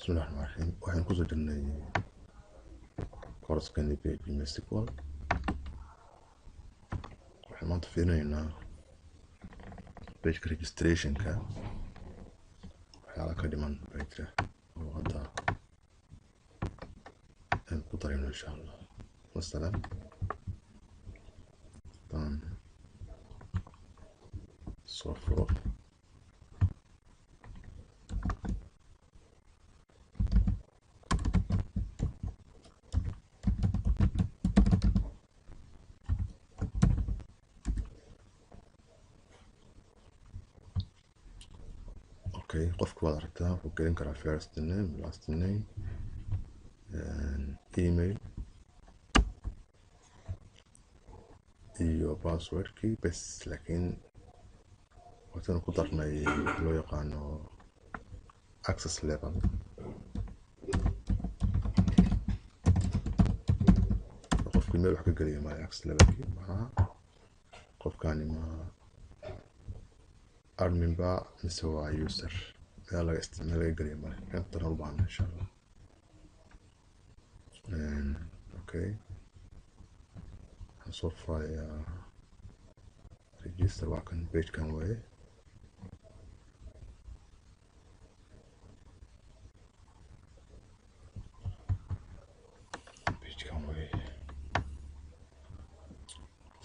بسم الله الرحمن الرحيم waxaan ku soo jirnay course-kan PHP SQL waxaan maanta fiirinaynaa page registration-ka waxyaala ka dhiman page oo hadda aan ku darayno insha Allah masalan tan soo furo okay qofku waad aragtaa wuxuu gelin karaa first name last name email iyo password-kii bes laakiin waxaan ku darnay loo yaqaano access level qofku meel wax ka geliyo ma access level-kii maxaa qofkani ma admin ba mise waa user meel laga isticmaalo laga geliyo male inta u baahan insha Allah okay so far register waa kan page kan way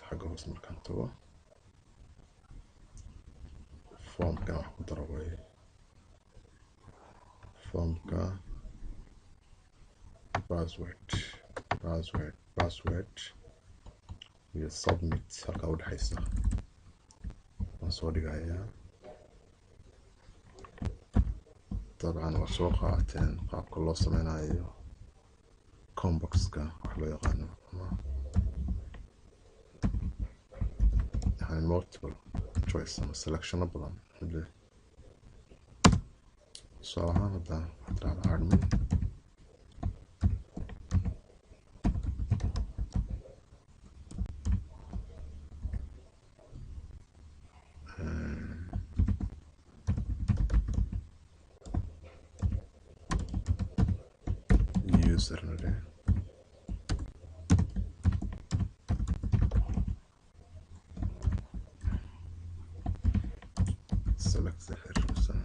حاجة بس مركان توا فورم كان واحد ضربه فورم كان password iyo submit halka u dhaxaysa waan soo dhigayaa طبعا waa soo qaateen qaabka loo sameynayo combox-ka wax loo yaqaano يعني multiple choice ama selection badan صراحة هذا ترى admin user nade select the person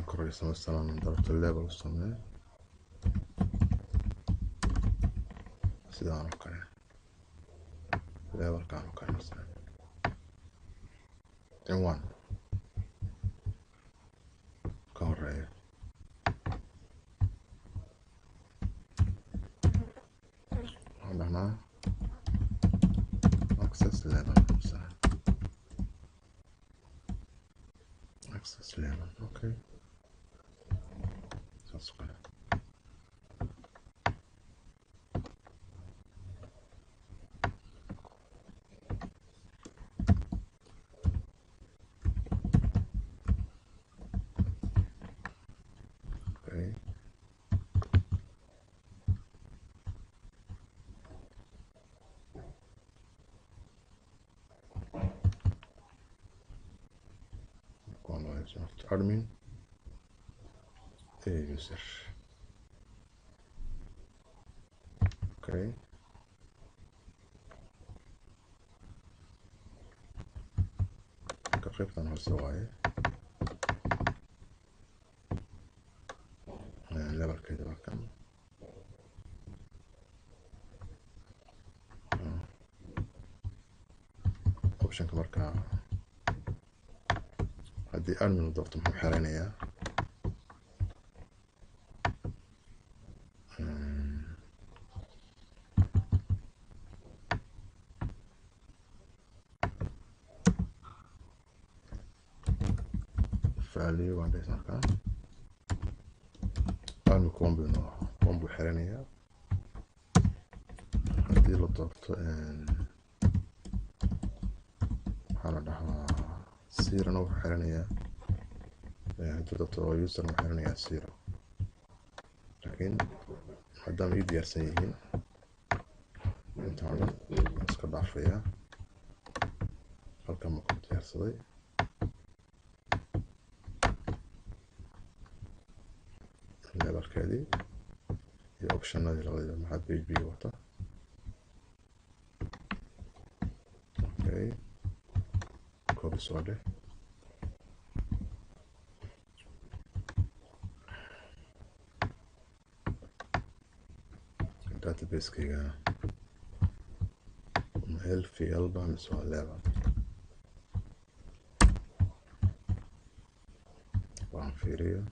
كويس مثلا ضربت الليبل الصميم سيدان وكذا الليبل كانوا كذا مثلا عنوان كوري هنا access level مثلا access level okay صغير okay admin user okay كقيبتان هالسواي level كده بكم option كمركا هدي admin ضغط محرنية فعلي وعندي سركان أنا كومبو حرنية هدي لطفت حالا دحوا سيرة نو حرنية هدي لطفت يوسر حرنية سيرة لكن قدام يدي يرسيهين انت عارف اسكت ضعفية halkan ma ku diyaarsaday levelkeedii iyo optionadii labadiiba maxaa PHP wata. Okay, copy soo dheh. database-kayga LVL ba mise waa level waan fiiriyo.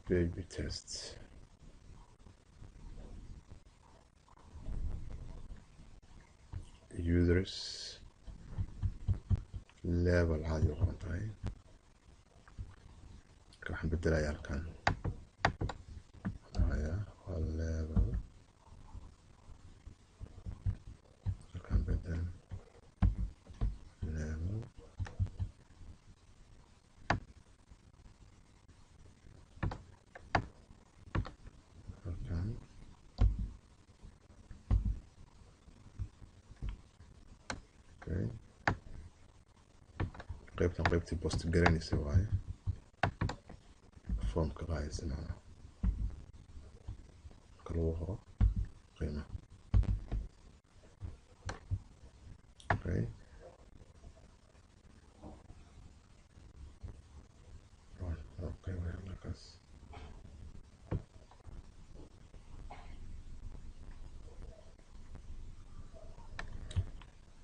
PHP tests users level caadi u qoran tahay. waxaan bedelayaa halkan waa level halkan bedel level halkan okay qaybtii post garanaysa waaye formka qaaysan marka lagu qoro qiimaha. okay okay halkaas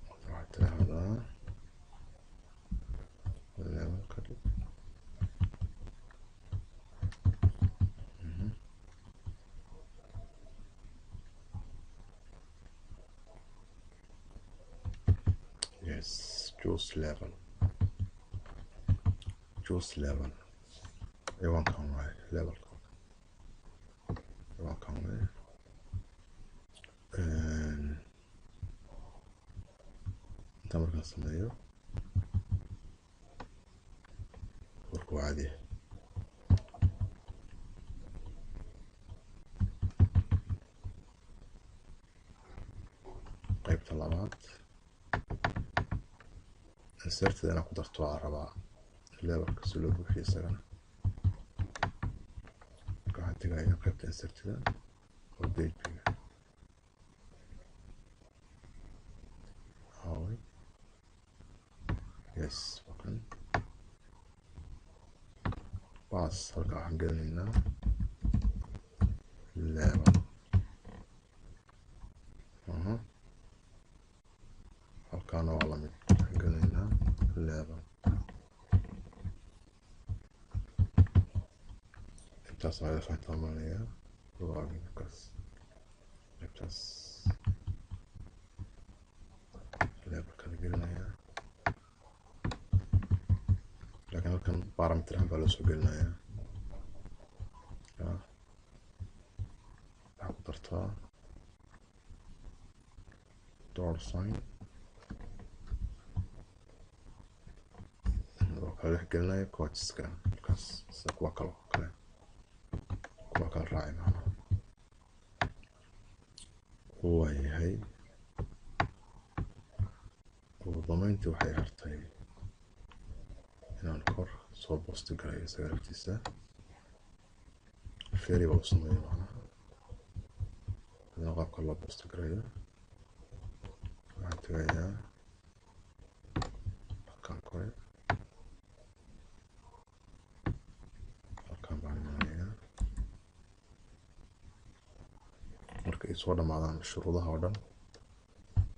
waxaad tiraahdaa level ka dhig. Yes, choose level. Everyone can write level. Everyone can write. And tamarkan sameeyo warku caadi. qaybta labaad inserted inaan ku darto waa rabaa levelka si loo buuxiyo isagana. waxaan tegayaa qaybta inserted oo PHP-ga yes wakan pass halka waxaan gelinaynaa level halkaana waa lamid waxaan gelinaynaa level. intaas waa fahantaa maanaya loginkaas qaybtaas levelka la gelinayaa laakiin halkan parameter ahaan baa loo soo gelinayaa. waxaa ku dartaa $sign oo kale wax gelinaya quoteska halkaas sida kuwa kale raaci macnaha. waayahay ugu dambeyntii waxay hartay inaan kor soo boosti garayo isaga laftiisa variable sameeyo macnaha qaabka loo boosti garayo. waxaan tegayaa halkan kore halkan baan imanayaa marka ay soo dhamaadaan shuruudaha oo dhan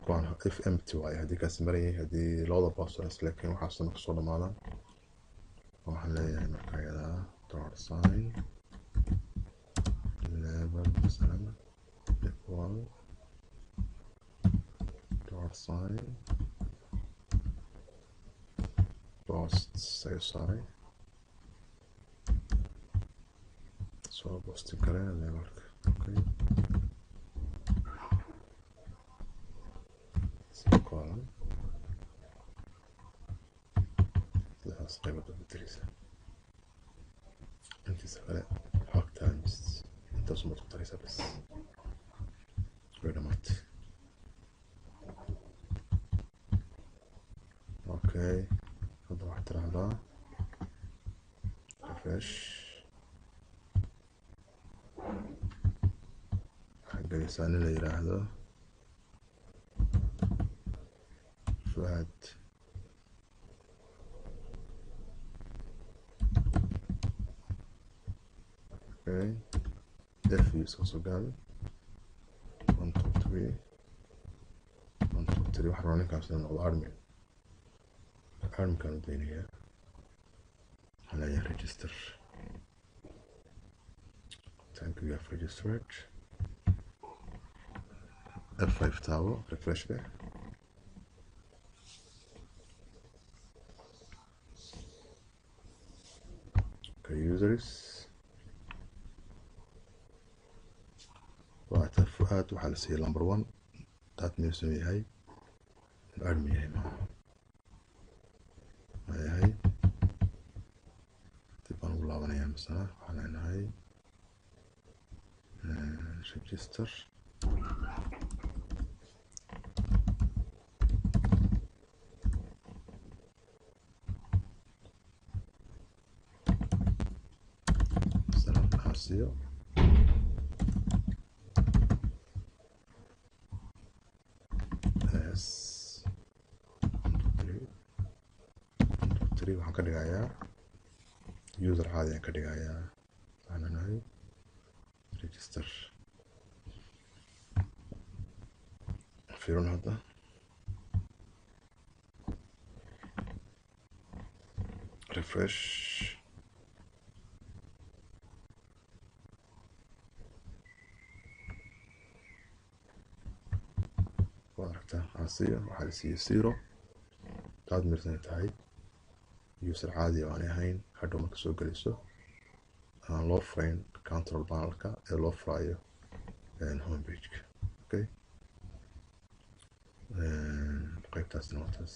kuwaan if empty waaye haddii kaasi marayay haddii labada boosters laakiin waxaas marka soo dhamaadaan waxaan leeyahay marka ayadaa $sign level مثلا equal $sign post sorry soo boosti kare levelka. okay column sidaas qaybada bedelisa intiisa kale xogtaan intaas uma ku daraysaa bas way dhamaatay. Okay, hadda waxaad tiraahdaa refresh, waxaad gelaysaa nin la yiraahdo Fuad. Okay, f iska soo gaabi 1 2 3 1 2 3 waxaan rabaa ninkaas inuu noqdo admin. Admin-kaan u daynayaa, waxaan leeyahay register. Thank you, you have registered. F5 taabo, refresh there. Okay, users. Waata Fuad waxaa la siiyay number 1. That means inuu yahay admin yahay maaha. Ma yahay dib baan ugu laabanayaa masana waxaan leenahay register. Masana waxaa siiyo waxaan ka dhigayaa user caadi aan ka dhigayaa, waxaan leenahay register. fiirin hadda refresh. waa aragtaa asiya waxaa la siiyey 0. taad mirsan tahay user caadi oo aan ahayn. hadhow marka soo gelayso aan loo furayn control panelka ee loo furayo homepage-ka. Okay, qaybtaasna waa taas.